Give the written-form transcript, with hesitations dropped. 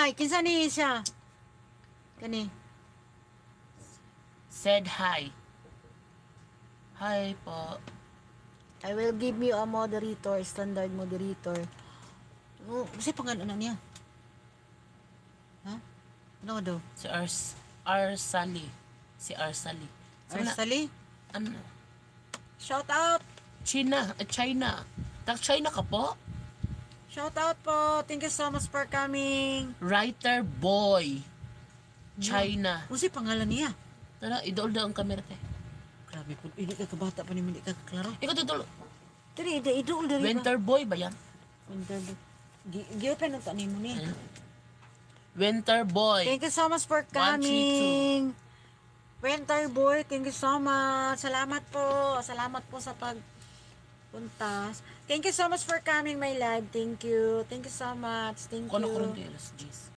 hi. Kinsa ni siya? Kani. Said hi. Hi po. I will give you a moderator, standard moderator. Oh, kasi pangalan na niya. Ha? Ano daw? Si Arsali. Si Arsali. Arsali? Ano? Shout out! China. China ka po? Shout out po. Thank you so much for coming. Writer boy. China. Ano si pangalan niya? Tara, idol daw ang kamera te. Grabe po. Hindi ka kabata pa ni hindi ka klaro. Ikaw idol. Diri, idol diri ba? Winter boy ba yan? Winter boy. Giyopen ang tanin mo niya. Winter boy. Thank you so much for 1, 3, 2. coming. Winter boy, thank you so much. Salamat po. Salamat po sa pagpuntas. Thank you so much for coming, my love. Thank you. Thank you so much. Thank Kono you. ko rin alas 10.